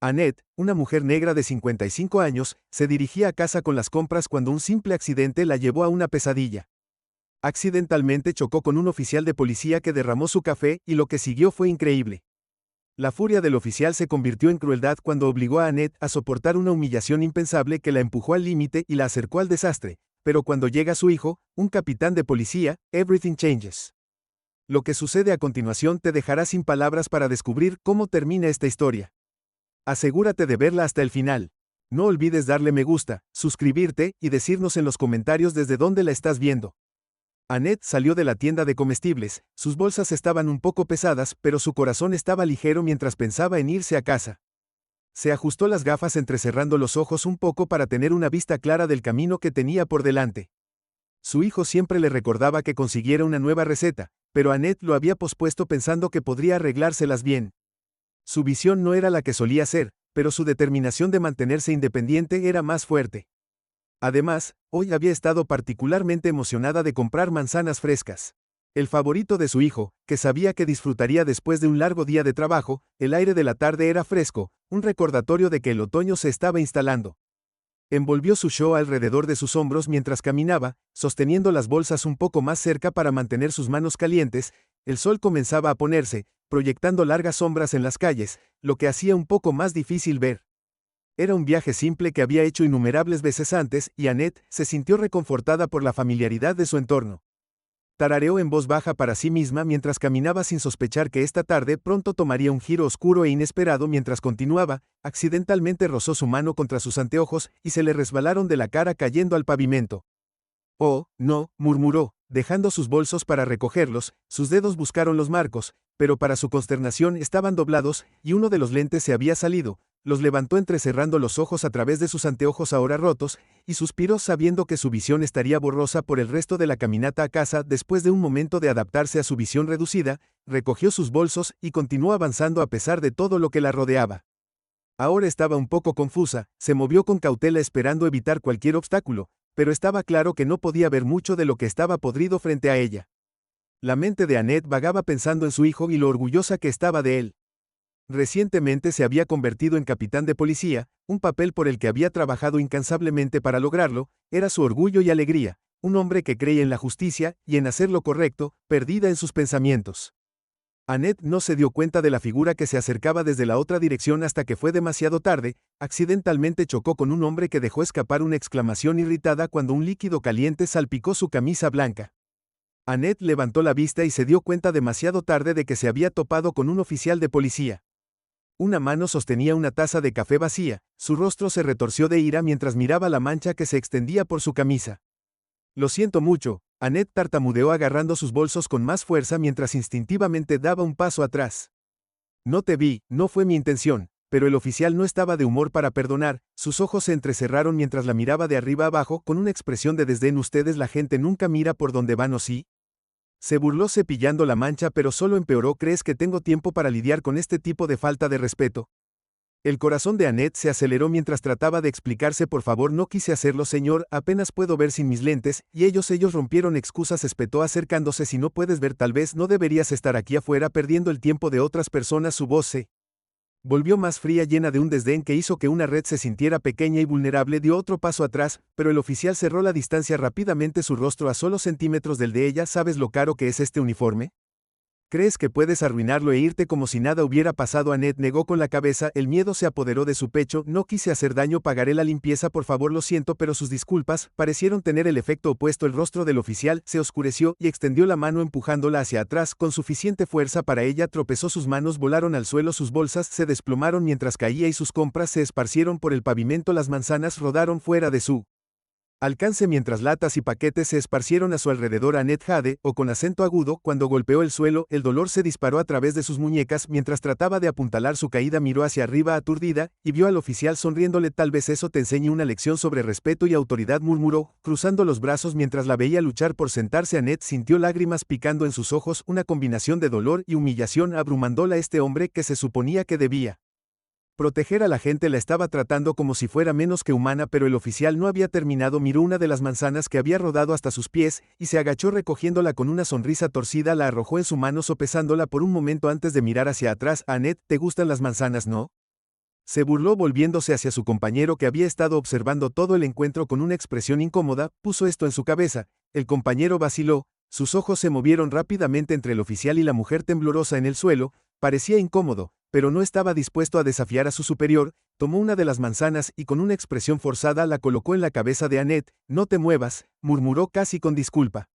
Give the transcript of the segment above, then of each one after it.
Annette, una mujer negra de 55 años, se dirigía a casa con las compras cuando un simple accidente la llevó a una pesadilla. Accidentalmente chocó con un oficial de policía que derramó su café y lo que siguió fue increíble. La furia del oficial se convirtió en crueldad cuando obligó a Annette a soportar una humillación impensable que la empujó al límite y la acercó al desastre, pero cuando llega su hijo, un capitán de policía, everything changes. Lo que sucede a continuación te dejará sin palabras para descubrir cómo termina esta historia. Asegúrate de verla hasta el final. No olvides darle me gusta, suscribirte y decirnos en los comentarios desde dónde la estás viendo. Annette salió de la tienda de comestibles, sus bolsas estaban un poco pesadas, pero su corazón estaba ligero mientras pensaba en irse a casa. Se ajustó las gafas entrecerrando los ojos un poco para tener una vista clara del camino que tenía por delante. Su hijo siempre le recordaba que consiguiera una nueva receta, pero Annette lo había pospuesto pensando que podría arreglárselas bien. Su visión no era la que solía ser, pero su determinación de mantenerse independiente era más fuerte. Además, hoy había estado particularmente emocionada de comprar manzanas frescas. El favorito de su hijo, que sabía que disfrutaría después de un largo día de trabajo, el aire de la tarde era fresco, un recordatorio de que el otoño se estaba instalando. Envolvió su show alrededor de sus hombros mientras caminaba, sosteniendo las bolsas un poco más cerca para mantener sus manos calientes. El sol comenzaba a ponerse, proyectando largas sombras en las calles, lo que hacía un poco más difícil ver. Era un viaje simple que había hecho innumerables veces antes y Annette se sintió reconfortada por la familiaridad de su entorno. Tarareó en voz baja para sí misma mientras caminaba sin sospechar que esta tarde pronto tomaría un giro oscuro e inesperado mientras continuaba, accidentalmente rozó su mano contra sus anteojos y se le resbalaron de la cara cayendo al pavimento. Oh, no, murmuró, dejando sus bolsos para recogerlos, sus dedos buscaron los marcos, pero para su consternación estaban doblados y uno de los lentes se había salido. Los levantó entrecerrando los ojos a través de sus anteojos ahora rotos, y suspiró sabiendo que su visión estaría borrosa por el resto de la caminata a casa. Después de un momento de adaptarse a su visión reducida, recogió sus bolsos y continuó avanzando a pesar de todo lo que la rodeaba. Ahora estaba un poco confusa, se movió con cautela esperando evitar cualquier obstáculo, pero estaba claro que no podía ver mucho de lo que estaba podrido frente a ella. La mente de Annette vagaba pensando en su hijo y lo orgullosa que estaba de él. Recientemente se había convertido en capitán de policía, un papel por el que había trabajado incansablemente para lograrlo. Era su orgullo y alegría, un hombre que creía en la justicia y en hacer lo correcto, perdida en sus pensamientos. Annette no se dio cuenta de la figura que se acercaba desde la otra dirección hasta que fue demasiado tarde. Accidentalmente chocó con un hombre que dejó escapar una exclamación irritada cuando un líquido caliente salpicó su camisa blanca. Annette levantó la vista y se dio cuenta demasiado tarde de que se había topado con un oficial de policía. Una mano sostenía una taza de café vacía, su rostro se retorció de ira mientras miraba la mancha que se extendía por su camisa. Lo siento mucho, Annette tartamudeó agarrando sus bolsos con más fuerza mientras instintivamente daba un paso atrás. No te vi, no fue mi intención, pero el oficial no estaba de humor para perdonar, sus ojos se entrecerraron mientras la miraba de arriba abajo con una expresión de desdén. ¿Ustedes la gente nunca mira por donde van o sí? Se burló cepillando la mancha pero solo empeoró. ¿Crees que tengo tiempo para lidiar con este tipo de falta de respeto? El corazón de Annette se aceleró mientras trataba de explicarse. Por favor, no quise hacerlo, señor, apenas puedo ver sin mis lentes, y ellos rompieron excusas, espetó acercándose. Si no puedes ver, tal vez no deberías estar aquí afuera perdiendo el tiempo de otras personas. Su voz se volvió más fría, llena de un desdén que hizo que una red se sintiera pequeña y vulnerable. Dio otro paso atrás, pero el oficial cerró la distancia rápidamente, su rostro a solo centímetros del de ella. ¿Sabes lo caro que es este uniforme? ¿Crees que puedes arruinarlo e irte como si nada hubiera pasado? Annette negó con la cabeza, el miedo se apoderó de su pecho. No quise hacer daño, pagaré la limpieza, por favor. Lo siento, pero sus disculpas parecieron tener el efecto opuesto. El rostro del oficial se oscureció y extendió la mano empujándola hacia atrás con suficiente fuerza para ella. Tropezó, sus manos volaron al suelo, sus bolsas se desplomaron mientras caía y sus compras se esparcieron por el pavimento. Las manzanas rodaron fuera de su alcance mientras latas y paquetes se esparcieron a su alrededor. Annette jade, o con acento agudo, cuando golpeó el suelo, el dolor se disparó a través de sus muñecas mientras trataba de apuntalar su caída. Miró hacia arriba aturdida, y vio al oficial sonriéndole. Tal vez eso te enseñe una lección sobre respeto y autoridad, murmuró, cruzando los brazos mientras la veía luchar por sentarse. Annette sintió lágrimas picando en sus ojos, una combinación de dolor y humillación abrumándola. Este hombre que se suponía que debía proteger a la gente la estaba tratando como si fuera menos que humana, pero el oficial no había terminado. Miró una de las manzanas que había rodado hasta sus pies, y se agachó recogiéndola con una sonrisa torcida. La arrojó en su mano sopesándola por un momento antes de mirar hacia atrás. Annette, ¿te gustan las manzanas, no? Se burló volviéndose hacia su compañero que había estado observando todo el encuentro con una expresión incómoda, puso esto en su cabeza, el compañero vaciló, sus ojos se movieron rápidamente entre el oficial y la mujer temblorosa en el suelo, parecía incómodo, pero no estaba dispuesto a desafiar a su superior, tomó una de las manzanas y con una expresión forzada la colocó en la cabeza de Annette, no te muevas, murmuró casi con disculpa.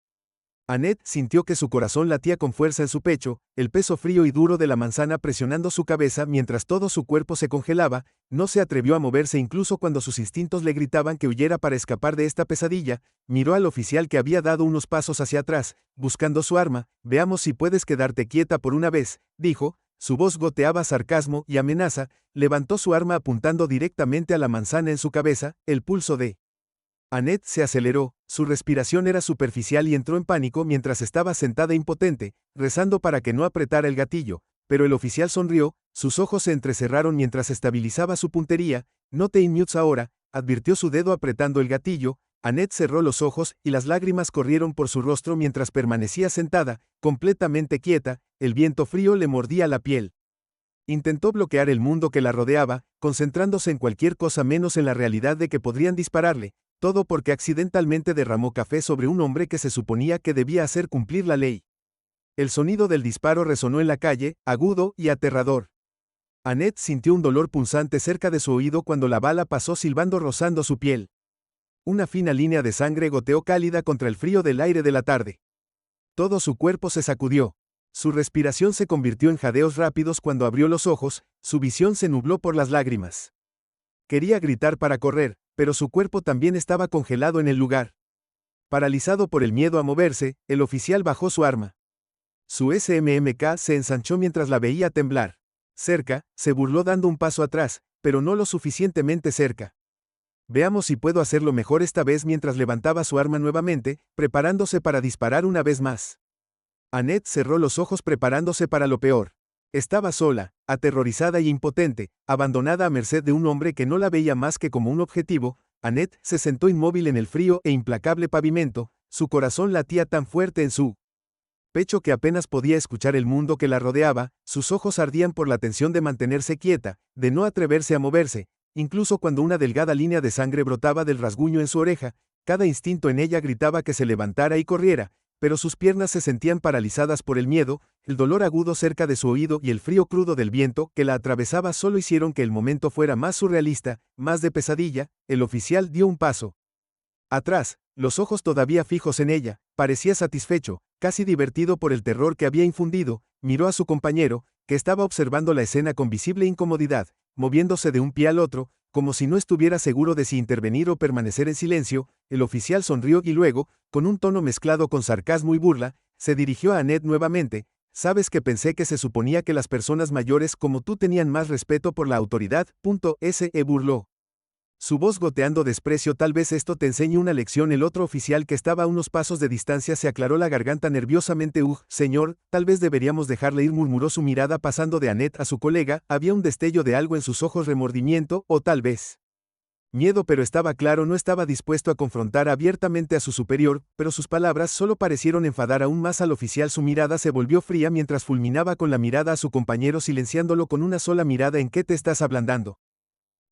Annette sintió que su corazón latía con fuerza en su pecho, el peso frío y duro de la manzana presionando su cabeza mientras todo su cuerpo se congelaba, no se atrevió a moverse incluso cuando sus instintos le gritaban que huyera para escapar de esta pesadilla, miró al oficial que había dado unos pasos hacia atrás, buscando su arma, veamos si puedes quedarte quieta por una vez, dijo, su voz goteaba sarcasmo y amenaza, levantó su arma apuntando directamente a la manzana en su cabeza, el pulso de Annette se aceleró, su respiración era superficial y entró en pánico mientras estaba sentada impotente, rezando para que no apretara el gatillo, pero el oficial sonrió, sus ojos se entrecerraron mientras estabilizaba su puntería, no te inmutes ahora, advirtió su dedo apretando el gatillo, Annette cerró los ojos y las lágrimas corrieron por su rostro mientras permanecía sentada, completamente quieta, el viento frío le mordía la piel. Intentó bloquear el mundo que la rodeaba, concentrándose en cualquier cosa menos en la realidad de que podrían dispararle, todo porque accidentalmente derramó café sobre un hombre que se suponía que debía hacer cumplir la ley. El sonido del disparo resonó en la calle, agudo y aterrador. Annette sintió un dolor punzante cerca de su oído cuando la bala pasó silbando rozando su piel. Una fina línea de sangre goteó cálida contra el frío del aire de la tarde. Todo su cuerpo se sacudió. Su respiración se convirtió en jadeos rápidos cuando abrió los ojos, su visión se nubló por las lágrimas. Quería gritar para correr, pero su cuerpo también estaba congelado en el lugar. Paralizado por el miedo a moverse, el oficial bajó su arma. Su SMMK se ensanchó mientras la veía temblar. Cerca, se burló dando un paso atrás, pero no lo suficientemente cerca. Veamos si puedo hacerlo mejor esta vez mientras levantaba su arma nuevamente, preparándose para disparar una vez más. Annette cerró los ojos preparándose para lo peor. Estaba sola, aterrorizada y impotente, abandonada a merced de un hombre que no la veía más que como un objetivo. Annette se sentó inmóvil en el frío e implacable pavimento, su corazón latía tan fuerte en su pecho que apenas podía escuchar el mundo que la rodeaba, sus ojos ardían por la tensión de mantenerse quieta, de no atreverse a moverse, incluso cuando una delgada línea de sangre brotaba del rasguño en su oreja, cada instinto en ella gritaba que se levantara y corriera, pero sus piernas se sentían paralizadas por el miedo, el dolor agudo cerca de su oído y el frío crudo del viento que la atravesaba solo hicieron que el momento fuera más surrealista, más de pesadilla. El oficial dio un paso atrás, los ojos todavía fijos en ella, parecía satisfecho, casi divertido por el terror que había infundido, miró a su compañero, que estaba observando la escena con visible incomodidad, moviéndose de un pie al otro, como si no estuviera seguro de si intervenir o permanecer en silencio. El oficial sonrió y luego, con un tono mezclado con sarcasmo y burla, se dirigió a Annette nuevamente. Sabes que pensé que se suponía que las personas mayores como tú tenían más respeto por la autoridad. Se burló. Su voz goteando desprecio. Tal vez esto te enseñe una lección. El otro oficial que estaba a unos pasos de distancia se aclaró la garganta nerviosamente. Señor, tal vez deberíamos dejarle ir, murmuró su mirada pasando de Annette a su colega. Había un destello de algo en sus ojos, remordimiento, o tal vez miedo, pero estaba claro, no estaba dispuesto a confrontar abiertamente a su superior, pero sus palabras solo parecieron enfadar aún más al oficial. Su mirada se volvió fría mientras fulminaba con la mirada a su compañero, silenciándolo con una sola mirada. ¿En qué te estás ablandando?,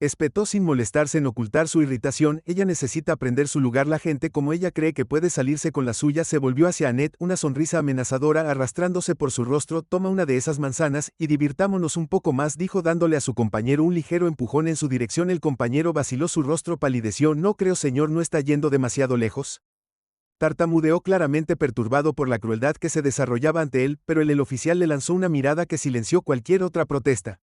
espetó sin molestarse en ocultar su irritación. Ella necesita aprender su lugar. La gente como ella cree que puede salirse con la suya. Se volvió hacia Annette, una sonrisa amenazadora arrastrándose por su rostro. Toma una de esas manzanas y divirtámonos un poco más, dijo dándole a su compañero un ligero empujón en su dirección. El compañero vaciló, su rostro palideció. No creo, señor, no está yendo demasiado lejos. Tartamudeó claramente perturbado por la crueldad que se desarrollaba ante él, pero el oficial le lanzó una mirada que silenció cualquier otra protesta.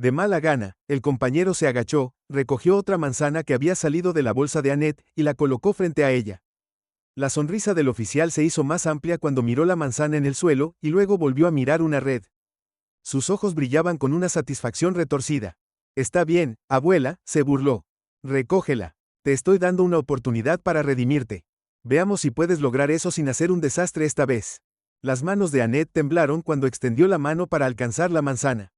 De mala gana, el compañero se agachó, recogió otra manzana que había salido de la bolsa de Annette y la colocó frente a ella. La sonrisa del oficial se hizo más amplia cuando miró la manzana en el suelo y luego volvió a mirar una red. Sus ojos brillaban con una satisfacción retorcida. Está bien, abuela, se burló. Recógela. Te estoy dando una oportunidad para redimirte. Veamos si puedes lograr eso sin hacer un desastre esta vez. Las manos de Annette temblaron cuando extendió la mano para alcanzar la manzana.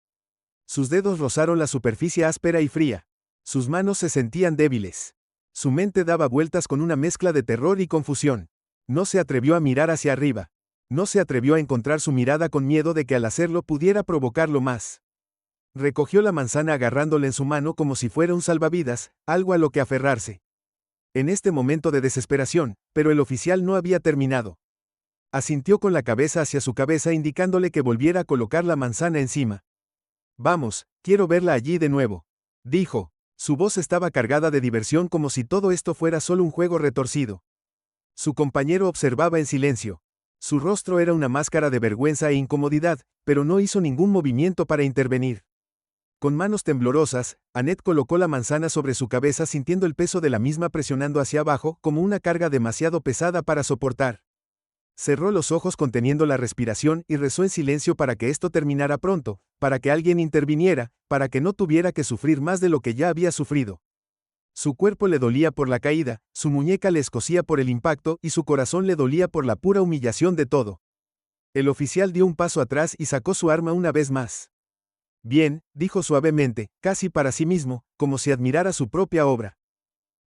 Sus dedos rozaron la superficie áspera y fría. Sus manos se sentían débiles. Su mente daba vueltas con una mezcla de terror y confusión. No se atrevió a mirar hacia arriba. No se atrevió a encontrar su mirada con miedo de que al hacerlo pudiera provocarlo más. Recogió la manzana agarrándola en su mano como si fuera un salvavidas, algo a lo que aferrarse. En este momento de desesperación, pero el oficial no había terminado. Asintió con la cabeza hacia su cabeza indicándole que volviera a colocar la manzana encima. Vamos, quiero verla allí de nuevo, dijo. Su voz estaba cargada de diversión como si todo esto fuera solo un juego retorcido. Su compañero observaba en silencio. Su rostro era una máscara de vergüenza e incomodidad, pero no hizo ningún movimiento para intervenir. Con manos temblorosas, Annette colocó la manzana sobre su cabeza sintiendo el peso de la misma presionando hacia abajo como una carga demasiado pesada para soportar. Cerró los ojos conteniendo la respiración y rezó en silencio para que esto terminara pronto, para que alguien interviniera, para que no tuviera que sufrir más de lo que ya había sufrido. Su cuerpo le dolía por la caída, su muñeca le escocía por el impacto y su corazón le dolía por la pura humillación de todo. El oficial dio un paso atrás y sacó su arma una vez más. Bien, dijo suavemente, casi para sí mismo, como si admirara su propia obra.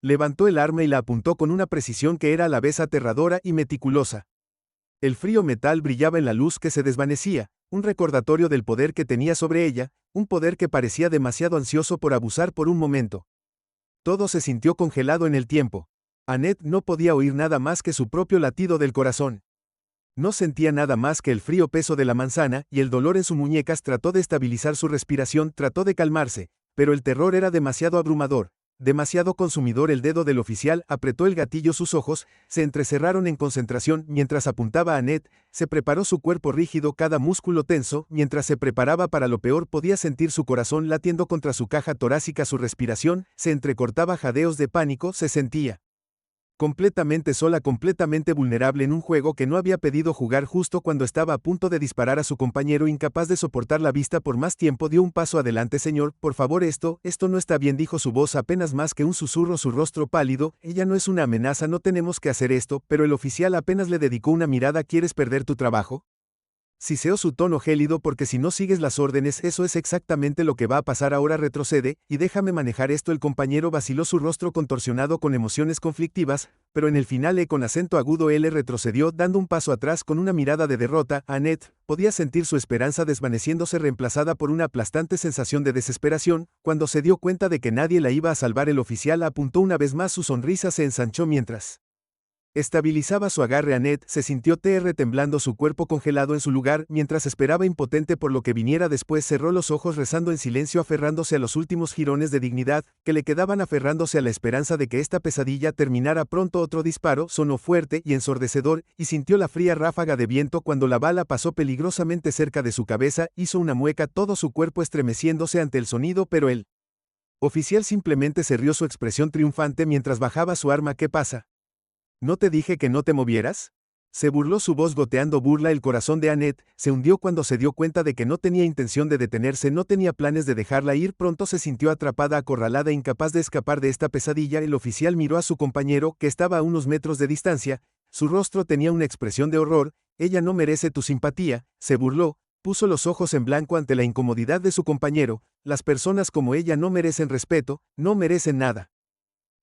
Levantó el arma y la apuntó con una precisión que era a la vez aterradora y meticulosa. El frío metal brillaba en la luz que se desvanecía, un recordatorio del poder que tenía sobre ella, un poder que parecía demasiado ansioso por abusar por un momento. Todo se sintió congelado en el tiempo. Annette no podía oír nada más que su propio latido del corazón. No sentía nada más que el frío peso de la manzana y el dolor en sus muñecas. Trató de estabilizar su respiración, trató de calmarse, pero el terror era demasiado abrumador, demasiado consumidor. El dedo del oficial apretó el gatillo, sus ojos se entrecerraron en concentración mientras apuntaba a Annette, se preparó su cuerpo rígido, cada músculo tenso. Mientras se preparaba para lo peor podía sentir su corazón latiendo contra su caja torácica, su respiración se entrecortaba, jadeos de pánico. Se sentía completamente sola, completamente vulnerable en un juego que no había pedido jugar. Justo cuando estaba a punto de disparar a su compañero, incapaz de soportar la vista por más tiempo, dio un paso adelante. Señor, por favor, esto no está bien, dijo, su voz apenas más que un susurro, su rostro pálido. Ella no es una amenaza, no tenemos que hacer esto, pero el oficial apenas le dedicó una mirada. ¿Quieres perder tu trabajo? Siseó su tono gélido, porque si no sigues las órdenes, eso es exactamente lo que va a pasar ahora. Retrocede, y déjame manejar esto. El compañero vaciló, su rostro contorsionado con emociones conflictivas, pero en el final con acento agudo él retrocedió, dando un paso atrás con una mirada de derrota. Annette podía sentir su esperanza desvaneciéndose, reemplazada por una aplastante sensación de desesperación, cuando se dio cuenta de que nadie la iba a salvar. El oficial apuntó una vez más, su sonrisa se ensanchó mientras estabilizaba su agarre. Annette se sintió temblando, su cuerpo congelado en su lugar, mientras esperaba impotente por lo que viniera después. Cerró los ojos rezando en silencio, aferrándose a los últimos jirones de dignidad que le quedaban, aferrándose a la esperanza de que esta pesadilla terminara pronto. Otro disparo sonó fuerte y ensordecedor, y sintió la fría ráfaga de viento cuando la bala pasó peligrosamente cerca de su cabeza. Hizo una mueca, todo su cuerpo estremeciéndose ante el sonido, pero el oficial simplemente se rió, su expresión triunfante mientras bajaba su arma. ¿Qué pasa? ¿No te dije que no te movieras? Se burló, su voz goteando burla. El corazón de Annette se hundió cuando se dio cuenta de que no tenía intención de detenerse, no tenía planes de dejarla ir. Pronto se sintió atrapada, acorralada, incapaz de escapar de esta pesadilla. El oficial miró a su compañero, que estaba a unos metros de distancia. Su rostro tenía una expresión de horror. Ella no merece tu simpatía, se burló. Puso los ojos en blanco ante la incomodidad de su compañero. Las personas como ella no merecen respeto, no merecen nada.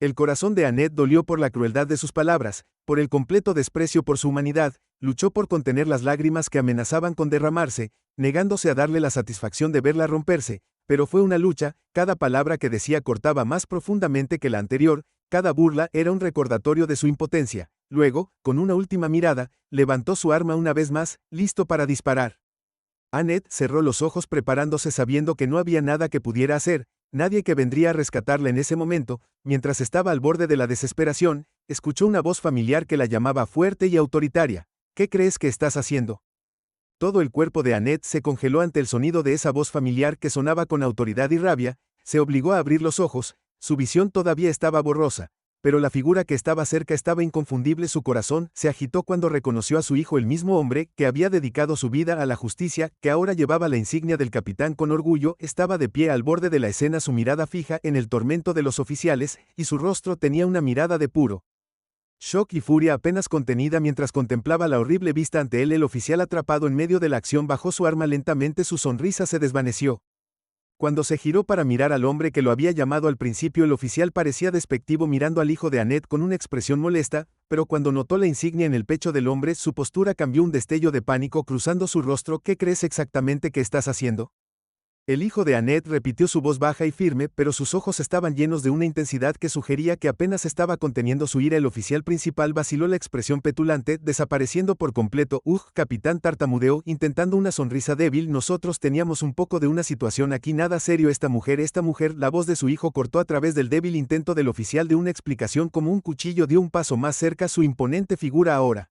El corazón de Annette dolió por la crueldad de sus palabras, por el completo desprecio por su humanidad. Luchó por contener las lágrimas que amenazaban con derramarse, negándose a darle la satisfacción de verla romperse, pero fue una lucha. Cada palabra que decía cortaba más profundamente que la anterior, cada burla era un recordatorio de su impotencia. Luego, con una última mirada, levantó su arma una vez más, listo para disparar. Annette cerró los ojos, preparándose, sabiendo que no había nada que pudiera hacer, nadie que vendría a rescatarla en ese momento. Mientras estaba al borde de la desesperación, escuchó una voz familiar que la llamaba, fuerte y autoritaria. ¿Qué crees que estás haciendo? Todo el cuerpo de Annette se congeló ante el sonido de esa voz familiar que sonaba con autoridad y rabia. Se obligó a abrir los ojos, su visión todavía estaba borrosa, pero la figura que estaba cerca estaba inconfundible. Su corazón se agitó cuando reconoció a su hijo, el mismo hombre que había dedicado su vida a la justicia, que ahora llevaba la insignia del capitán con orgullo. Estaba de pie al borde de la escena, su mirada fija en el tormento de los oficiales, y su rostro tenía una mirada de puro shock y furia apenas contenida. Mientras contemplaba la horrible vista ante él, el oficial, atrapado en medio de la acción, bajó su arma lentamente, su sonrisa se desvaneció. Cuando se giró para mirar al hombre que lo había llamado al principio, el oficial parecía despectivo, mirando al hijo de Annette con una expresión molesta, pero cuando notó la insignia en el pecho del hombre, su postura cambió, un destello de pánico cruzando su rostro. ¿Qué crees exactamente que estás haciendo? El hijo de Annette repitió su voz baja y firme, pero sus ojos estaban llenos de una intensidad que sugería que apenas estaba conteniendo su ira. El oficial principal vaciló la expresión petulante, desapareciendo por completo. Capitán, tartamudeó, intentando una sonrisa débil. Nosotros teníamos un poco de una situación aquí, nada serio. Esta mujer, la voz de su hijo cortó a través del débil intento del oficial de una explicación. Como un cuchillo dio un paso más cerca su imponente figura ahora,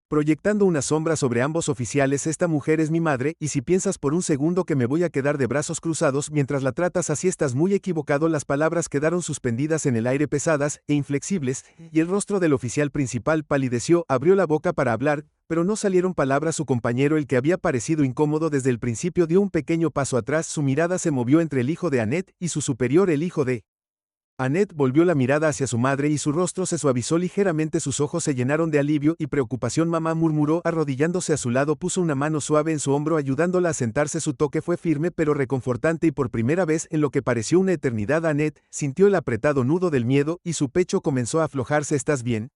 proyectando una sombra sobre ambos oficiales. Esta mujer es mi madre, y si piensas por un segundo que me voy a quedar de brazos cruzados mientras la tratas así, estás muy equivocado. Las palabras quedaron suspendidas en el aire, pesadas e inflexibles, y el rostro del oficial principal palideció. Abrió la boca para hablar, pero no salieron palabras. Su compañero, el que había parecido incómodo desde el principio, dio un pequeño paso atrás. Su mirada se movió entre el hijo de Annette y su superior, el hijo de Annette volvió la mirada hacia su madre y su rostro se suavizó ligeramente. Sus ojos se llenaron de alivio y preocupación. Mamá, murmuró, arrodillándose a su lado. Puso una mano suave en su hombro ayudándola a sentarse. Su toque fue firme pero reconfortante, y por primera vez en lo que pareció una eternidad, Annette sintió el apretado nudo del miedo y su pecho comenzó a aflojarse. ¿Estás bien?,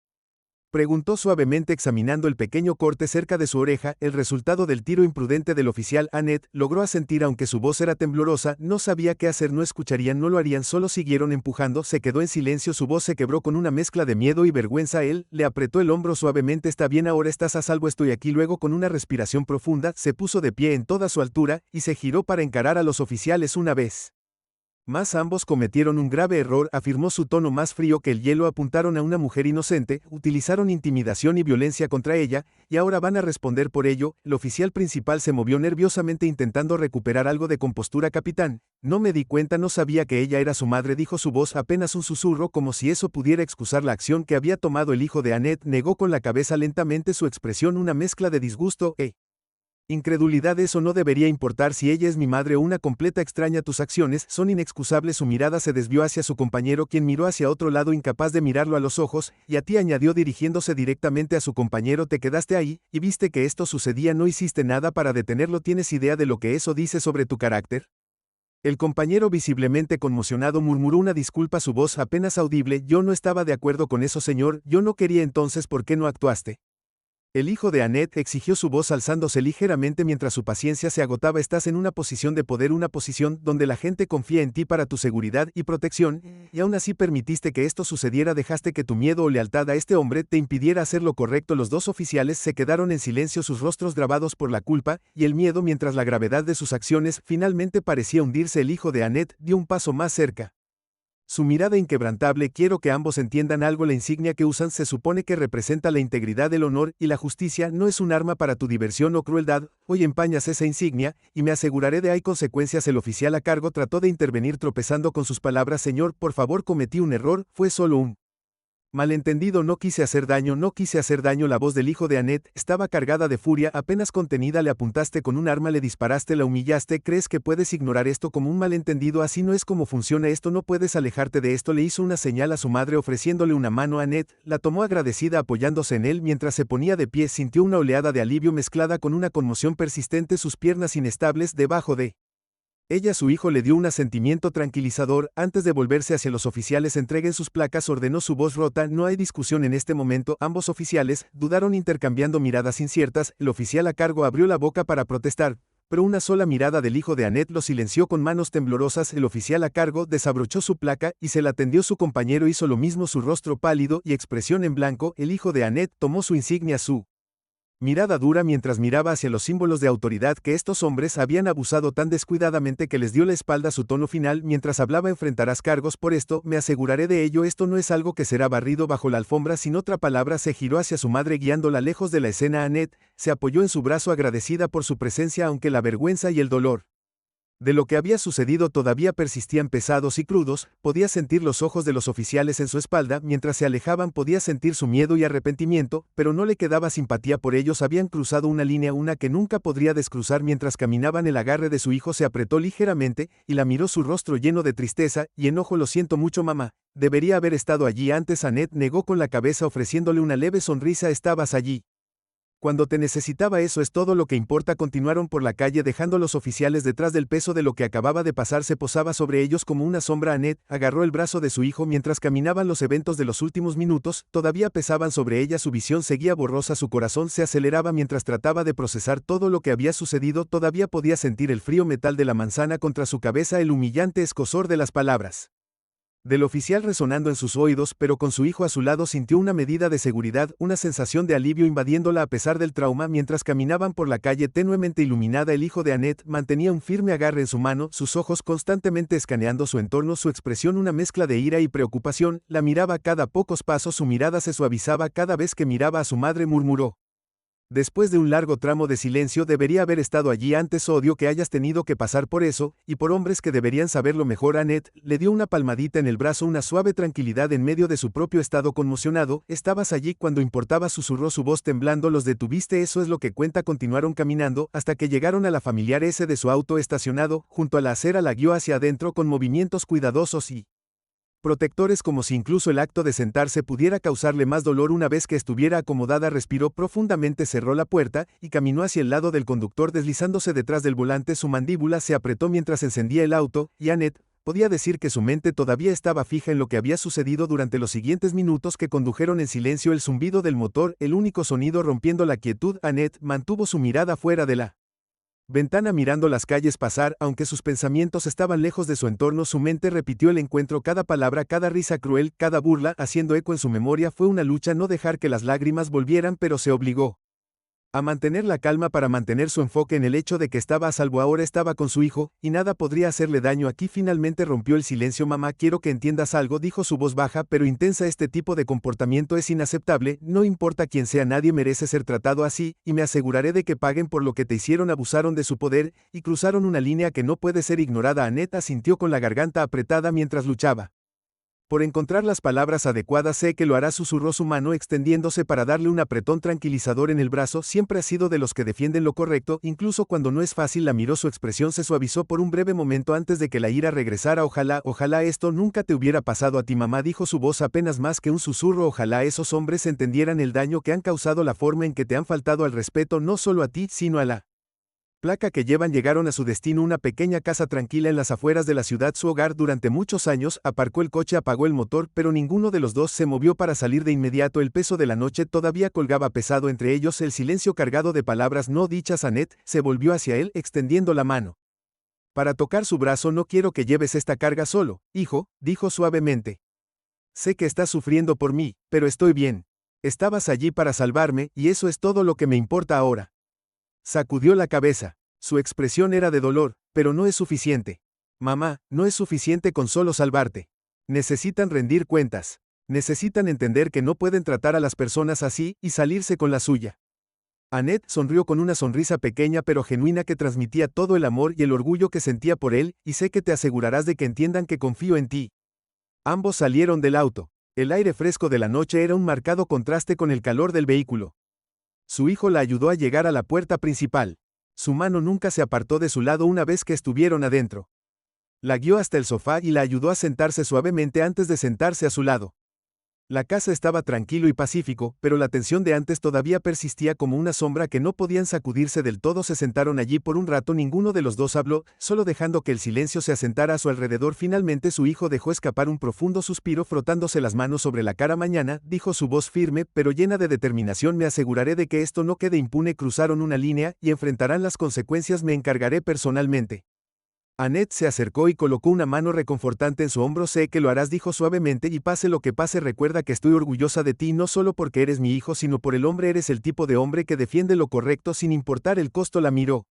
preguntó suavemente, examinando el pequeño corte cerca de su oreja, el resultado del tiro imprudente del oficial. Annette logró asentir, aunque su voz era temblorosa. No sabía qué hacer. No escucharían, no lo harían, solo siguieron empujando. Se quedó en silencio. Su voz se quebró con una mezcla de miedo y vergüenza. Él le apretó el hombro suavemente. Está bien, ahora estás a salvo, estoy aquí. Luego, con una respiración profunda, se puso de pie en toda su altura y se giró para encarar a los oficiales una vez más. Ambos cometieron un grave error, afirmó, su tono más frío que el hielo. Apuntaron a una mujer inocente, utilizaron intimidación y violencia contra ella, y ahora van a responder por ello. El oficial principal se movió nerviosamente intentando recuperar algo de compostura. Capitán, no me di cuenta, no sabía que ella era su madre, dijo, su voz apenas un susurro, como si eso pudiera excusar la acción que había tomado. El hijo de Annette negó con la cabeza lentamente, su expresión una mezcla de disgusto e incredulidad. Eso no debería importar si ella es mi madre o una completa extraña. Tus acciones son inexcusables. Su mirada se desvió hacia su compañero, quien miró hacia otro lado, incapaz de mirarlo a los ojos. Y a ti, añadió dirigiéndose directamente a su compañero, te quedaste ahí y viste que esto sucedía, no hiciste nada para detenerlo. ¿Tienes idea de lo que eso dice sobre tu carácter? El compañero, visiblemente conmocionado, murmuró una disculpa, su voz apenas audible. Yo no estaba de acuerdo con eso, señor, yo no quería. Entonces, ¿por qué no actuaste? El hijo de Annette exigió, su voz alzándose ligeramente mientras su paciencia se agotaba. Estás en una posición de poder, una posición donde la gente confía en ti para tu seguridad y protección, y aún así permitiste que esto sucediera. Dejaste que tu miedo o lealtad a este hombre te impidiera hacer lo correcto. Los dos oficiales se quedaron en silencio, sus rostros grabados por la culpa y el miedo, mientras la gravedad de sus acciones finalmente parecía hundirse. El hijo de Annette dio un paso más cerca, su mirada inquebrantable. Quiero que ambos entiendan algo, la insignia que usan se supone que representa la integridad, el honor y la justicia, no es un arma para tu diversión o crueldad. Hoy empañas esa insignia, y me aseguraré de hay consecuencias. El oficial a cargo trató de intervenir, tropezando con sus palabras. Señor, por favor, cometí un error, fue solo un malentendido, no quise hacer daño, no quise hacer daño. La voz del hijo de Annette estaba cargada de furia, apenas contenida. Le apuntaste con un arma, le disparaste, la humillaste. ¿Crees que puedes ignorar esto como un malentendido? Así no es como funciona esto, no puedes alejarte de esto. Le hizo una señal a su madre ofreciéndole una mano. Annette la tomó agradecida, apoyándose en él mientras se ponía de pie. Sintió una oleada de alivio mezclada con una conmoción persistente, sus piernas inestables debajo de ella. Su hijo le dio un asentimiento tranquilizador. Antes de volverse hacia los oficiales, entreguen sus placas, ordenó, su voz rota. No hay discusión en este momento. Ambos oficiales dudaron, intercambiando miradas inciertas. El oficial a cargo abrió la boca para protestar, pero una sola mirada del hijo de Annette lo silenció. Con manos temblorosas, el oficial a cargo desabrochó su placa y se la tendió. Su compañero hizo lo mismo, su rostro pálido y expresión en blanco. El hijo de Annette tomó su insignia, su mirada dura, mientras miraba hacia los símbolos de autoridad que estos hombres habían abusado tan descuidadamente que les dio la espalda. Su tono final mientras hablaba: enfrentarás cargos por esto, me aseguraré de ello. Esto no es algo que será barrido bajo la alfombra. Sin otra palabra, se giró hacia su madre, guiándola lejos de la escena. Annette se apoyó en su brazo, agradecida por su presencia, aunque la vergüenza y el dolor de lo que había sucedido todavía persistían pesados y crudos. Podía sentir los ojos de los oficiales en su espalda mientras se alejaban, podía sentir su miedo y arrepentimiento, pero no le quedaba simpatía por ellos. Habían cruzado una línea, una que nunca podría descruzar. Mientras caminaban, el agarre de su hijo se apretó ligeramente, y la miró, su rostro lleno de tristeza y enojo. Lo siento mucho, mamá, debería haber estado allí antes. Annette negó con la cabeza, ofreciéndole una leve sonrisa. Estabas allí Cuando te necesitaba, eso es todo lo que importa. Continuaron por la calle dejando a los oficiales detrás del peso de lo que acababa de pasar se posaba sobre ellos como una sombra. Annette agarró el brazo de su hijo mientras caminaban. Los eventos de los últimos minutos todavía pesaban sobre ella, su visión seguía borrosa, su corazón se aceleraba mientras trataba de procesar todo lo que había sucedido. Todavía podía sentir el frío metal de la manzana contra su cabeza, el humillante escozor de las palabras del oficial resonando en sus oídos, pero con su hijo a su lado sintió una medida de seguridad, una sensación de alivio invadiéndola a pesar del trauma. Mientras caminaban por la calle tenuemente iluminada, el hijo de Annette mantenía un firme agarre en su mano, sus ojos constantemente escaneando su entorno, su expresión una mezcla de ira y preocupación. La miraba cada pocos pasos, su mirada se suavizaba cada vez que miraba a su madre. Murmuró: después de un largo tramo de silencio, debería haber estado allí antes. Odio que hayas tenido que pasar por eso, y por hombres que deberían saberlo mejor. Annette le dio una palmadita en el brazo, una suave tranquilidad en medio de su propio estado conmocionado. Estabas allí cuando importaba, susurró su voz temblando. Los detuviste, eso es lo que cuenta. Continuaron caminando hasta que llegaron a la familiar S de su auto estacionado junto a la acera. La guió hacia adentro con movimientos cuidadosos y protectores, como si incluso el acto de sentarse pudiera causarle más dolor. Una vez que estuviera acomodada, respiró profundamente, cerró la puerta y caminó hacia el lado del conductor, deslizándose detrás del volante. Su mandíbula se apretó mientras encendía el auto, y Annette podía decir que su mente todavía estaba fija en lo que había sucedido durante los siguientes minutos que condujeron en silencio. El zumbido del motor, el único sonido rompiendo la quietud. Annette mantuvo su mirada fuera de la ventana mirando las calles pasar. Aunque sus pensamientos estaban lejos de su entorno, su mente repitió el encuentro, cada palabra, cada risa cruel, cada burla, haciendo eco en su memoria. Fue una lucha no dejar que las lágrimas volvieran, pero se obligó a mantener la calma para mantener su enfoque en el hecho de que estaba a salvo. Ahora estaba con su hijo, y nada podría hacerle daño aquí. Finalmente rompió el silencio. Mamá, quiero que entiendas algo, dijo su voz baja pero intensa. Este tipo de comportamiento es inaceptable, no importa quién sea, nadie merece ser tratado así, y me aseguraré de que paguen por lo que te hicieron. Abusaron de su poder, y cruzaron una línea que no puede ser ignorada. Annette asintió con la garganta apretada mientras luchaba por encontrar las palabras adecuadas. Sé que lo hará, susurró, su mano extendiéndose para darle un apretón tranquilizador en el brazo. Siempre ha sido de los que defienden lo correcto, incluso cuando no es fácil. La miró, su expresión se suavizó por un breve momento antes de que la ira regresara. Ojalá esto nunca te hubiera pasado a ti, mamá, dijo su voz apenas más que un susurro. Ojalá esos hombres entendieran el daño que han causado, la forma en que te han faltado al respeto, no solo a ti, sino a la placa que llevan. Llegaron a su destino, una pequeña casa tranquila en las afueras de la ciudad, su hogar durante muchos años. Aparcó el coche, apagó el motor, pero ninguno de los dos se movió para salir de inmediato. El peso de la noche todavía colgaba pesado entre ellos, el silencio cargado de palabras no dichas. Annette se volvió hacia él, extendiendo la mano para tocar su brazo. No quiero que lleves esta carga solo, hijo, dijo suavemente. Sé que estás sufriendo por mí, pero estoy bien. Estabas allí para salvarme, y eso es todo lo que me importa ahora. Sacudió la cabeza. Su expresión era de dolor, pero no es suficiente. Mamá, no es suficiente con solo salvarte. Necesitan rendir cuentas. Necesitan entender que no pueden tratar a las personas así y salirse con la suya. Annette sonrió con una sonrisa pequeña pero genuina que transmitía todo el amor y el orgullo que sentía por él, y sé que te asegurarás de que entiendan que confío en ti. Ambos salieron del auto. El aire fresco de la noche era un marcado contraste con el calor del vehículo. Su hijo la ayudó a llegar a la puerta principal. Su mano nunca se apartó de su lado una vez que estuvieron adentro. La guió hasta el sofá y la ayudó a sentarse suavemente antes de sentarse a su lado. La casa estaba tranquilo y pacífico, pero la tensión de antes todavía persistía como una sombra que no podían sacudirse del todo. Se sentaron allí por un rato, ninguno de los dos habló, solo dejando que el silencio se asentara a su alrededor. Finalmente su hijo dejó escapar un profundo suspiro frotándose las manos sobre la cara. Mañana, dijo su voz firme, pero llena de determinación, me aseguraré de que esto no quede impune. Cruzaron una línea, y enfrentarán las consecuencias, me encargaré personalmente. Annette se acercó y colocó una mano reconfortante en su hombro. Sé que lo harás, dijo suavemente, y pase lo que pase, recuerda que estoy orgullosa de ti, no solo porque eres mi hijo, sino por el hombre eres, el tipo de hombre que defiende lo correcto sin importar el costo. La miró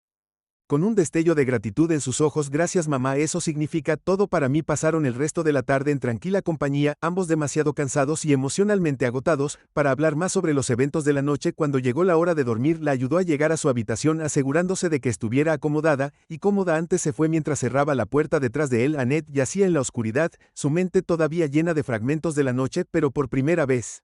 con un destello de gratitud en sus ojos. Gracias, mamá, eso significa todo para mí. Pasaron el resto de la tarde en tranquila compañía, ambos demasiado cansados y emocionalmente agotados para hablar más sobre los eventos de la noche. Cuando llegó la hora de dormir, la ayudó a llegar a su habitación asegurándose de que estuviera acomodada y cómoda. Antes se fue mientras cerraba la puerta detrás de él. Annette yacía en la oscuridad, su mente todavía llena de fragmentos de la noche, pero por primera vez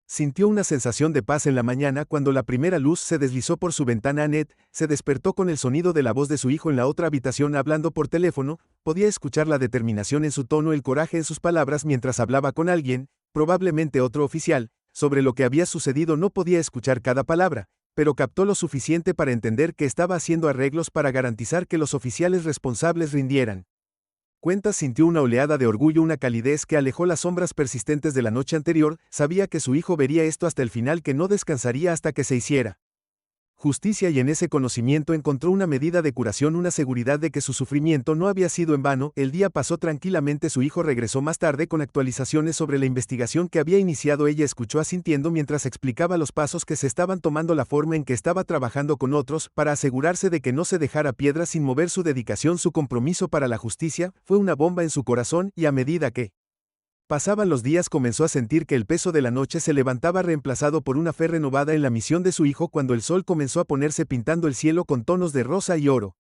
sintió una sensación de paz en la mañana cuando la primera luz se deslizó por su ventana. Annette se despertó con el sonido de la voz de su hijo en la otra habitación hablando por teléfono. Podía escuchar la determinación en su tono, el coraje en sus palabras mientras hablaba con alguien, probablemente otro oficial, sobre lo que había sucedido. No podía escuchar cada palabra, pero captó lo suficiente para entender que estaba haciendo arreglos para garantizar que los oficiales responsables rindieran cuentas. Sintió una oleada de orgullo, una calidez que alejó las sombras persistentes de la noche anterior. Sabía que su hijo vería esto hasta el final, que no descansaría hasta que se hiciera justicia, y en ese conocimiento encontró una medida de curación, una seguridad de que su sufrimiento no había sido en vano. El día pasó tranquilamente. Su hijo regresó más tarde con actualizaciones sobre la investigación que había iniciado. Ella escuchó asintiendo mientras explicaba los pasos que se estaban tomando, la forma en que estaba trabajando con otros para asegurarse de que no se dejara piedra sin mover. Su dedicación, su compromiso para la justicia, fue una bomba en su corazón, y a medida que pasaban los días comenzó a sentir que el peso de la noche se levantaba, reemplazado por una fe renovada en la misión de su hijo. Cuando el sol comenzó a ponerse, pintando el cielo con tonos de rosa y oro,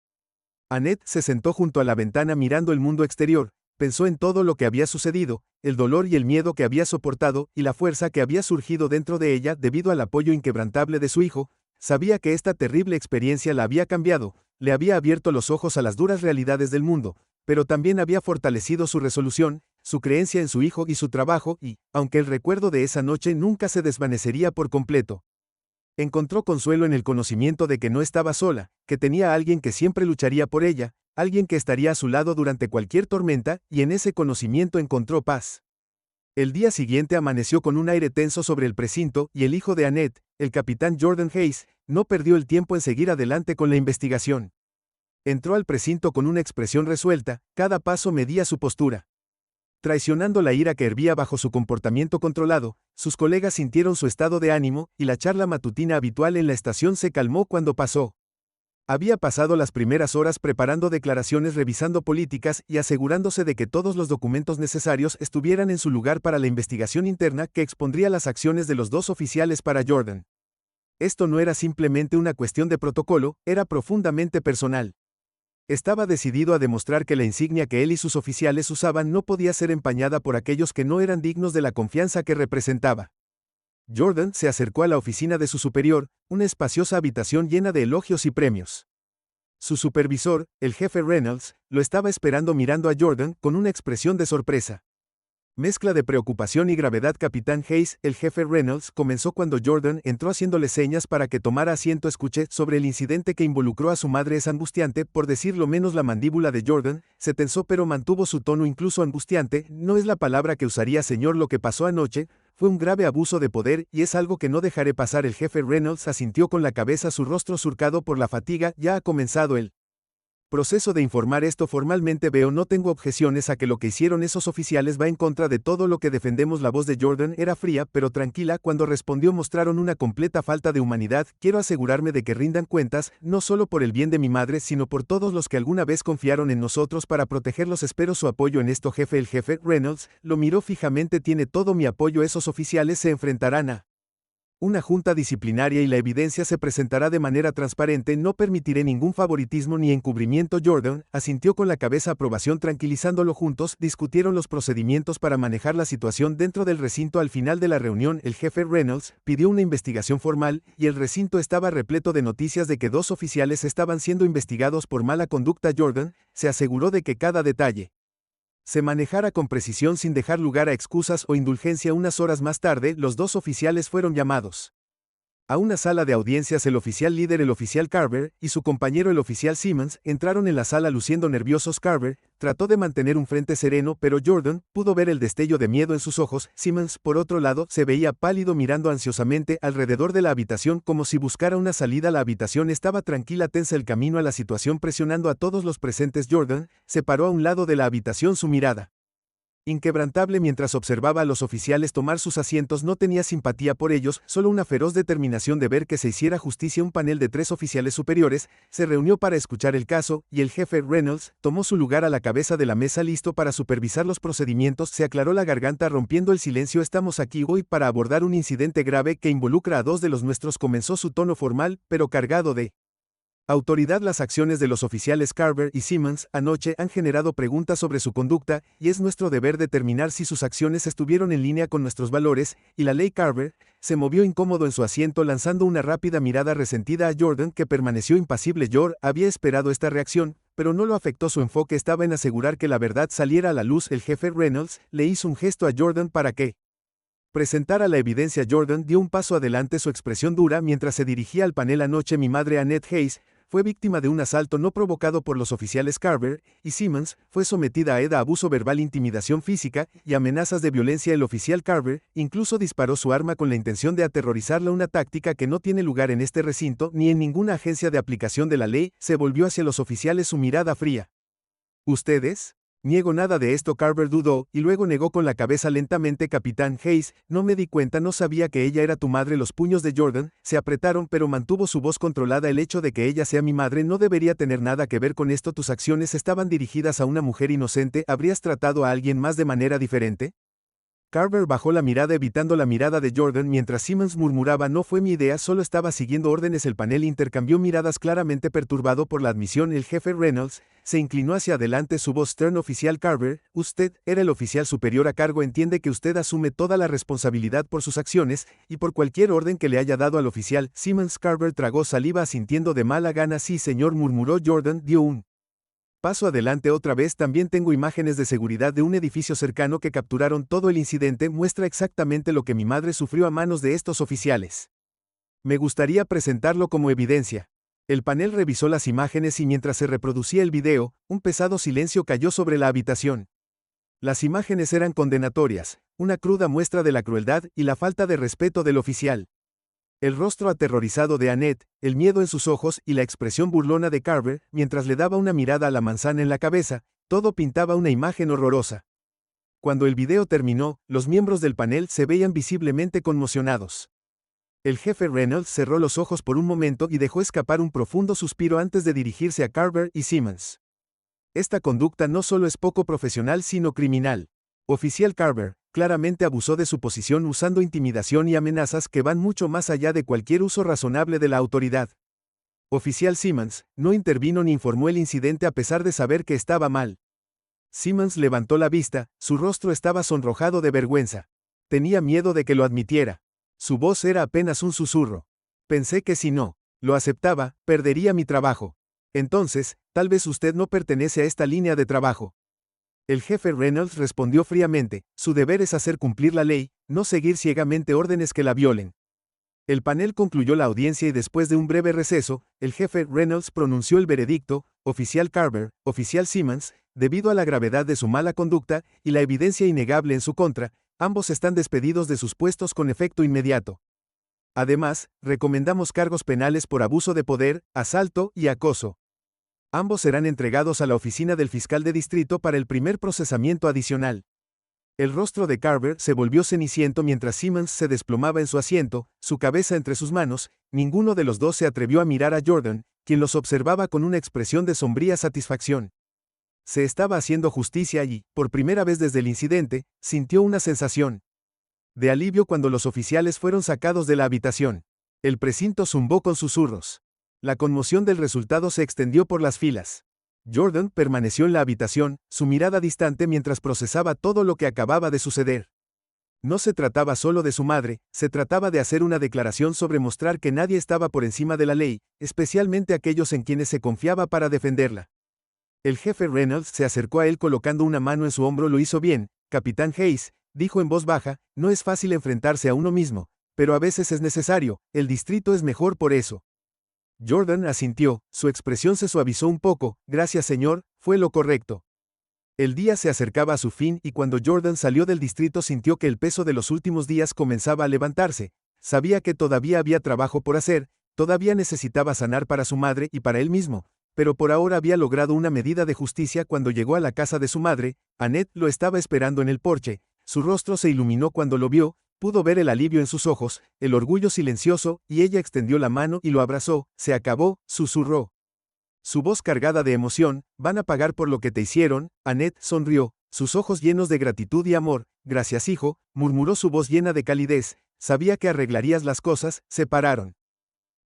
Annette se sentó junto a la ventana mirando el mundo exterior. Pensó en todo lo que había sucedido, el dolor y el miedo que había soportado, y la fuerza que había surgido dentro de ella debido al apoyo inquebrantable de su hijo. Sabía que esta terrible experiencia la había cambiado, le había abierto los ojos a las duras realidades del mundo, pero también había fortalecido su resolución, su creencia en su hijo y su trabajo, y, aunque el recuerdo de esa noche nunca se desvanecería por completo, encontró consuelo en el conocimiento de que no estaba sola, que tenía a alguien que siempre lucharía por ella, alguien que estaría a su lado durante cualquier tormenta, y en ese conocimiento encontró paz. El día siguiente amaneció con un aire tenso sobre el precinto, y el hijo de Annette, el capitán Jordan Hayes, no perdió el tiempo en seguir adelante con la investigación. Entró al precinto con una expresión resuelta, cada paso medía su postura. Traicionando la ira que hervía bajo su comportamiento controlado, sus colegas sintieron su estado de ánimo, y la charla matutina habitual en la estación se calmó cuando pasó. Había pasado las primeras horas preparando declaraciones, revisando políticas y asegurándose de que todos los documentos necesarios estuvieran en su lugar para la investigación interna que expondría las acciones de los dos oficiales para Jordan. Esto no era simplemente una cuestión de protocolo, era profundamente personal. Estaba decidido a demostrar que la insignia que él y sus oficiales usaban no podía ser empañada por aquellos que no eran dignos de la confianza que representaba. Jordan se acercó a la oficina de su superior, una espaciosa habitación llena de elogios y premios. Su supervisor, el jefe Reynolds, lo estaba esperando, mirando a Jordan con una expresión de sorpresa. Mezcla de preocupación y gravedad. Capitán Hayes, el jefe Reynolds, comenzó cuando Jordan entró haciéndole señas para que tomara asiento. Escuché sobre el incidente que involucró a su madre. Es angustiante, por decirlo menos. La mandíbula de Jordan se tensó, pero mantuvo su tono. Incluso angustiante no es la palabra que usaría, señor. Lo que pasó anoche fue un grave abuso de poder, y es algo que no dejaré pasar. El jefe Reynolds asintió con la cabeza, su rostro surcado por la fatiga. Ya ha comenzado el proceso de informar esto formalmente. Veo, no tengo objeciones a que lo que hicieron esos oficiales va en contra de todo lo que defendemos. La voz de Jordan era fría pero tranquila cuando respondió. Mostraron una completa falta de humanidad. Quiero asegurarme de que rindan cuentas, no solo por el bien de mi madre, sino por todos los que alguna vez confiaron en nosotros para protegerlos. Espero su apoyo en esto, jefe. El jefe Reynolds lo miró fijamente. Tiene todo mi apoyo. Esos oficiales se enfrentarán a una junta disciplinaria y la evidencia se presentará de manera transparente. No permitiré ningún favoritismo ni encubrimiento. Jordan asintió con la cabeza. Aprobación. Tranquilizándolo, juntos discutieron los procedimientos para manejar la situación dentro del recinto. Al final de la reunión, el jefe Reynolds pidió una investigación formal, y el recinto estaba repleto de noticias de que dos oficiales estaban siendo investigados por mala conducta. Jordan se aseguró de que cada detalle se manejara con precisión sin dejar lugar a excusas o indulgencia. Unas horas más tarde, los dos oficiales fueron llamados a una sala de audiencias. El oficial líder, el oficial Carver, y su compañero, el oficial Simmons, entraron en la sala luciendo nerviosos. Carver trató de mantener un frente sereno, pero Jordan pudo ver el destello de miedo en sus ojos. Simmons, por otro lado, se veía pálido, mirando ansiosamente alrededor de la habitación como si buscara una salida. La habitación estaba tranquila, tensa. El camino a la situación presionando a todos los presentes. Jordan se paró a un lado de la habitación, su mirada inquebrantable mientras observaba a los oficiales tomar sus asientos. No tenía simpatía por ellos, solo una feroz determinación de ver que se hiciera justicia. Un panel de 3 oficiales superiores se reunió para escuchar el caso, y el jefe Reynolds tomó su lugar a la cabeza de la mesa, listo para supervisar los procedimientos. Se aclaró la garganta rompiendo el silencio. Estamos aquí hoy para abordar un incidente grave que involucra a 2 de los nuestros. Comenzó su tono formal, pero cargado de autoridad. Las acciones de los oficiales Carver y Simmons anoche han generado preguntas sobre su conducta, y es nuestro deber determinar si sus acciones estuvieron en línea con nuestros valores y la ley. Carver se movió incómodo en su asiento, lanzando una rápida mirada resentida a Jordan, que permaneció impasible. George había esperado esta reacción, pero no lo afectó. Su enfoque estaba en asegurar que la verdad saliera a la luz. El jefe Reynolds le hizo un gesto a Jordan para que Presentara la evidencia. Jordan dio un paso adelante, su expresión dura mientras se dirigía al panel. Anoche mi madre Annette Hayes fue víctima de un asalto no provocado por los oficiales Carver y Simmons, fue sometida a abuso verbal, intimidación física y amenazas de violencia. El oficial Carver incluso disparó su arma con la intención de aterrorizarla, una táctica que no tiene lugar en este recinto ni en ninguna agencia de aplicación de la ley. Se volvió hacia los oficiales, su mirada fría. ¿Ustedes? Niego nada de esto. Carver dudó, y luego negó con la cabeza lentamente. Capitán Hayes, no me di cuenta, no sabía que ella era tu madre. Los puños de Jordan se apretaron, pero mantuvo su voz controlada. El hecho de que ella sea mi madre no debería tener nada que ver con esto. Tus acciones estaban dirigidas a una mujer inocente. ¿Habrías tratado a alguien más de manera diferente? Carver bajó la mirada evitando la mirada de Jordan mientras Simmons murmuraba, no fue mi idea, solo estaba siguiendo órdenes. El panel intercambió miradas, claramente perturbado por la admisión. El jefe Reynolds se inclinó hacia adelante, su voz stern. Oficial Carver, usted era el oficial superior a cargo, entiende que usted asume toda la responsabilidad por sus acciones y por cualquier orden que le haya dado al oficial Simmons. Carver tragó saliva asintiendo de mala gana. Sí, señor, murmuró. Jordan dio un paso adelante otra vez. También tengo imágenes de seguridad de un edificio cercano que capturaron todo el incidente. Muestra exactamente lo que mi madre sufrió a manos de estos oficiales. Me gustaría presentarlo como evidencia. El panel revisó las imágenes y mientras se reproducía el video, un pesado silencio cayó sobre la habitación. Las imágenes eran condenatorias, una cruda muestra de la crueldad y la falta de respeto del oficial. El rostro aterrorizado de Annette, el miedo en sus ojos y la expresión burlona de Carver mientras le daba una mirada a la manzana en la cabeza, todo pintaba una imagen horrorosa. Cuando el video terminó, los miembros del panel se veían visiblemente conmocionados. El jefe Reynolds cerró los ojos por un momento y dejó escapar un profundo suspiro antes de dirigirse a Carver y Simmons. Esta conducta no solo es poco profesional sino criminal. Oficial Carver claramente abusó de su posición usando intimidación y amenazas que van mucho más allá de cualquier uso razonable de la autoridad. Oficial Simmons no intervino ni informó el incidente a pesar de saber que estaba mal. Simmons levantó la vista, su rostro estaba sonrojado de vergüenza. Tenía miedo de que lo admitiera. Su voz era apenas un susurro. Pensé que si no lo aceptaba, perdería mi trabajo. Entonces, tal vez usted no pertenece a esta línea de trabajo. El jefe Reynolds respondió fríamente, su deber es hacer cumplir la ley, no seguir ciegamente órdenes que la violen. El panel concluyó la audiencia y después de un breve receso, el jefe Reynolds pronunció el veredicto, oficial Carver, oficial Simmons, debido a la gravedad de su mala conducta y la evidencia innegable en su contra, ambos están despedidos de sus puestos con efecto inmediato. Además, recomendamos cargos penales por abuso de poder, asalto y acoso. Ambos serán entregados a la oficina del fiscal de distrito para el primer procesamiento adicional. El rostro de Carver se volvió ceniciento mientras Simmons se desplomaba en su asiento, su cabeza entre sus manos. Ninguno de los dos se atrevió a mirar a Jordan, quien los observaba con una expresión de sombría satisfacción. Se estaba haciendo justicia y, por primera vez desde el incidente, sintió una sensación de alivio cuando los oficiales fueron sacados de la habitación. El precinto zumbó con susurros. La conmoción del resultado se extendió por las filas. Jordan permaneció en la habitación, su mirada distante mientras procesaba todo lo que acababa de suceder. No se trataba solo de su madre, se trataba de hacer una declaración sobre mostrar que nadie estaba por encima de la ley, especialmente aquellos en quienes se confiaba para defenderla. El jefe Reynolds se acercó a él colocando una mano en su hombro. Lo hizo bien, Capitán Hayes, dijo en voz baja, no es fácil enfrentarse a uno mismo, pero a veces es necesario, el distrito es mejor por eso. Jordan asintió, su expresión se suavizó un poco, gracias señor, fue lo correcto. El día se acercaba a su fin y cuando Jordan salió del distrito sintió que el peso de los últimos días comenzaba a levantarse, sabía que todavía había trabajo por hacer, todavía necesitaba sanar para su madre y para él mismo, pero por ahora había logrado una medida de justicia. Cuando llegó a la casa de su madre, Annette lo estaba esperando en el porche, su rostro se iluminó cuando lo vio, pudo ver el alivio en sus ojos, el orgullo silencioso, y ella extendió la mano y lo abrazó. Se acabó, susurró. Su voz cargada de emoción, van a pagar por lo que te hicieron. Annette sonrió, sus ojos llenos de gratitud y amor. Gracias hijo, murmuró su voz llena de calidez, sabía que arreglarías las cosas. Se pararon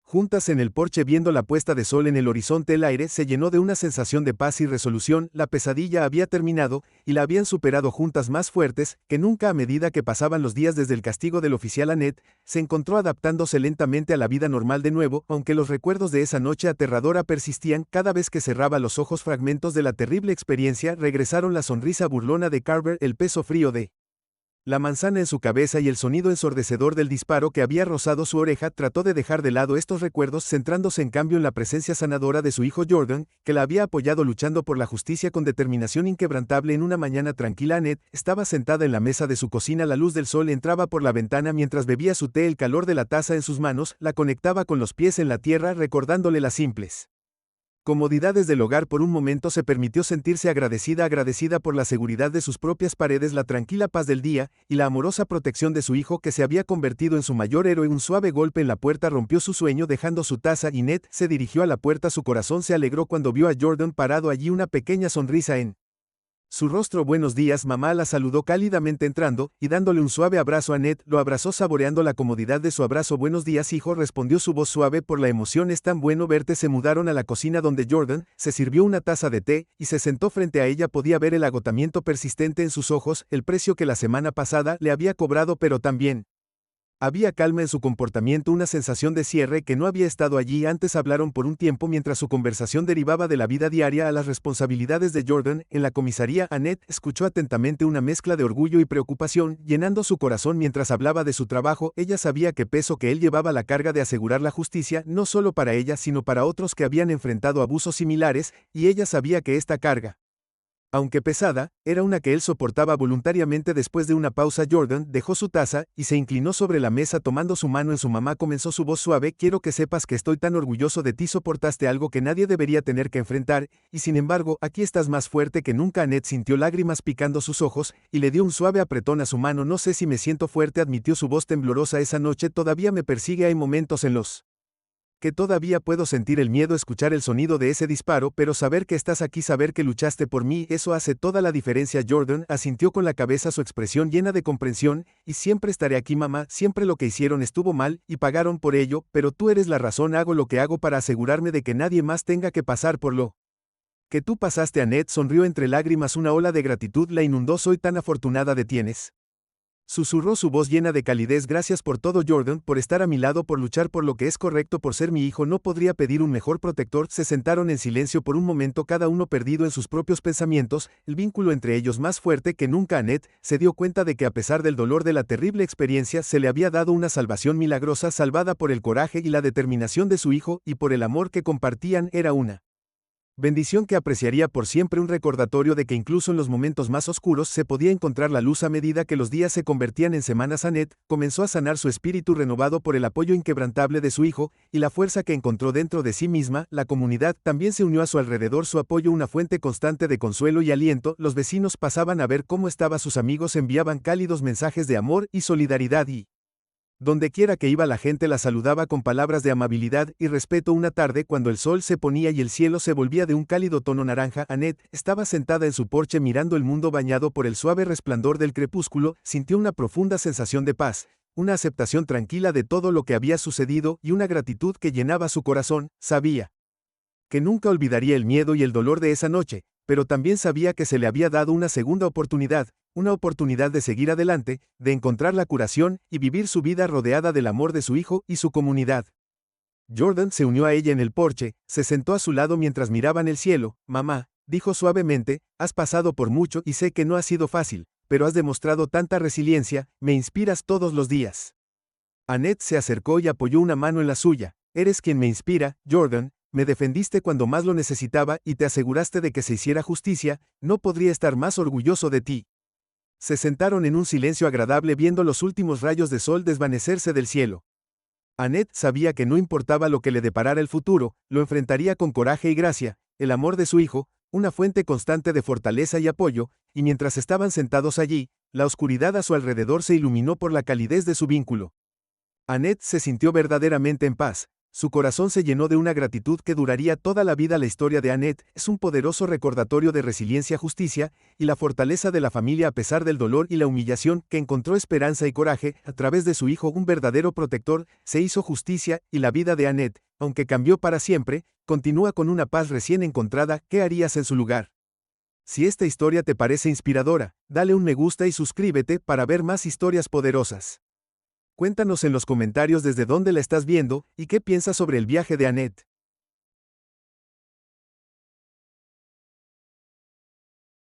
juntas en el porche viendo la puesta de sol en el horizonte. El aire se llenó de una sensación de paz y resolución. La pesadilla había terminado, y la habían superado juntas más fuertes que nunca. A medida que pasaban los días desde el castigo del oficial, Annette se encontró adaptándose lentamente a la vida normal de nuevo, aunque los recuerdos de esa noche aterradora persistían. Cada vez que cerraba los ojos, fragmentos de la terrible experiencia regresaron: la sonrisa burlona de Carver, el peso frío de La manzana en su cabeza y el sonido ensordecedor del disparo que había rozado su oreja trató de dejar de lado estos recuerdos, centrándose en cambio en la presencia sanadora de su hijo Jordan, que la había apoyado luchando por la justicia con determinación inquebrantable. En una mañana tranquila, Annette estaba sentada en la mesa de su cocina. La luz del sol entraba por la ventana mientras bebía su té. El calor de la taza en sus manos la conectaba con los pies en la tierra, recordándole las simples comodidades del hogar. Por un momento se permitió sentirse agradecida por la seguridad de sus propias paredes, la tranquila paz del día, y la amorosa protección de su hijo que se había convertido en su mayor héroe. Un suave golpe en la puerta rompió su sueño dejando su taza y Ned se dirigió a la puerta. Su corazón se alegró cuando vio a Jordan parado allí, una pequeña sonrisa en su rostro. Buenos días, mamá, la saludó cálidamente entrando, y dándole un suave abrazo a Ned, lo abrazó saboreando la comodidad de su abrazo. Buenos días, hijo, respondió su voz suave por la emoción. Es tan bueno verte. Se mudaron a la cocina donde Jordan se sirvió una taza de té, y se sentó frente a ella. Podía ver el agotamiento persistente en sus ojos, el precio que la semana pasada le había cobrado, pero también había calma en su comportamiento, una sensación de cierre que no había estado allí antes. Hablaron por un tiempo mientras su conversación derivaba de la vida diaria a las responsabilidades de Jordan. En la comisaría, Annette escuchó atentamente, una mezcla de orgullo y preocupación llenando su corazón mientras hablaba de su trabajo. Ella sabía qué peso que él llevaba, la carga de asegurar la justicia, no solo para ella sino para otros que habían enfrentado abusos similares, y ella sabía que esta carga, aunque pesada, era una que él soportaba voluntariamente. Después de una pausa, Jordan dejó su taza y se inclinó sobre la mesa tomando su mano en su mamá. Comenzó su voz suave: quiero que sepas que estoy tan orgulloso de ti. Soportaste algo que nadie debería tener que enfrentar, y sin embargo, aquí estás más fuerte que nunca. Annette sintió lágrimas picando sus ojos, y le dio un suave apretón a su mano. No sé si me siento fuerte, admitió su voz temblorosa. Esa noche todavía me persigue. Hay momentos en los que todavía puedo sentir el miedo, escuchar el sonido de ese disparo, pero saber que estás aquí, saber que luchaste por mí, eso hace toda la diferencia. Jordan asintió con la cabeza, su expresión llena de comprensión. Y siempre estaré aquí, mamá. Siempre. Lo que hicieron estuvo mal, y pagaron por ello, pero tú eres la razón. Hago lo que hago para asegurarme de que nadie más tenga que pasar por lo que tú pasaste. Annette sonrió entre lágrimas, una ola de gratitud la inundó. Soy tan afortunada de tienes. Susurró su voz llena de calidez. Gracias por todo, Jordan, por estar a mi lado, por luchar por lo que es correcto, por ser mi hijo. No podría pedir un mejor protector. Se sentaron en silencio por un momento, cada uno perdido en sus propios pensamientos, el vínculo entre ellos más fuerte que nunca. Annette se dio cuenta de que a pesar del dolor de la terrible experiencia, se le había dado una salvación milagrosa, salvada por el coraje y la determinación de su hijo, y por el amor que compartían. Era una bendición que apreciaría por siempre, un recordatorio de que incluso en los momentos más oscuros se podía encontrar la luz. A medida que los días se convertían en semanas, Annette comenzó a sanar su espíritu, renovado por el apoyo inquebrantable de su hijo y la fuerza que encontró dentro de sí misma. La comunidad también se unió a su alrededor, su apoyo una fuente constante de consuelo y aliento. Los vecinos pasaban a ver cómo estaba, sus amigos enviaban cálidos mensajes de amor y solidaridad, y donde quiera que iba la gente la saludaba con palabras de amabilidad y respeto. Una tarde, cuando el sol se ponía y el cielo se volvía de un cálido tono naranja, Annette estaba sentada en su porche mirando el mundo bañado por el suave resplandor del crepúsculo. Sintió una profunda sensación de paz, una aceptación tranquila de todo lo que había sucedido y una gratitud que llenaba su corazón. Sabía que nunca olvidaría el miedo y el dolor de esa noche, pero también sabía que se le había dado una segunda oportunidad, una oportunidad de seguir adelante, de encontrar la curación y vivir su vida rodeada del amor de su hijo y su comunidad. Jordan se unió a ella en el porche, se sentó a su lado mientras miraban el cielo. Mamá, dijo suavemente, has pasado por mucho y sé que no ha sido fácil, pero has demostrado tanta resiliencia, me inspiras todos los días. Annette se acercó y apoyó una mano en la suya. Eres quien me inspira, Jordan. Me defendiste cuando más lo necesitaba y te aseguraste de que se hiciera justicia. No podría estar más orgulloso de ti. Se sentaron en un silencio agradable viendo los últimos rayos de sol desvanecerse del cielo. Annette sabía que no importaba lo que le deparara el futuro, lo enfrentaría con coraje y gracia. El amor de su hijo, una fuente constante de fortaleza y apoyo, y mientras estaban sentados allí, la oscuridad a su alrededor se iluminó por la calidez de su vínculo. Annette se sintió verdaderamente en paz. Su corazón se llenó de una gratitud que duraría toda la vida. La historia de Annette es un poderoso recordatorio de resiliencia, justicia y la fortaleza de la familia a pesar del dolor y la humillación, que encontró esperanza y coraje a través de su hijo, un verdadero protector. Se hizo justicia y la vida de Annette, aunque cambió para siempre, continúa con una paz recién encontrada. ¿Qué harías en su lugar? Si esta historia te parece inspiradora, dale un me gusta y suscríbete para ver más historias poderosas. Cuéntanos en los comentarios desde dónde la estás viendo y qué piensas sobre el viaje de Annette.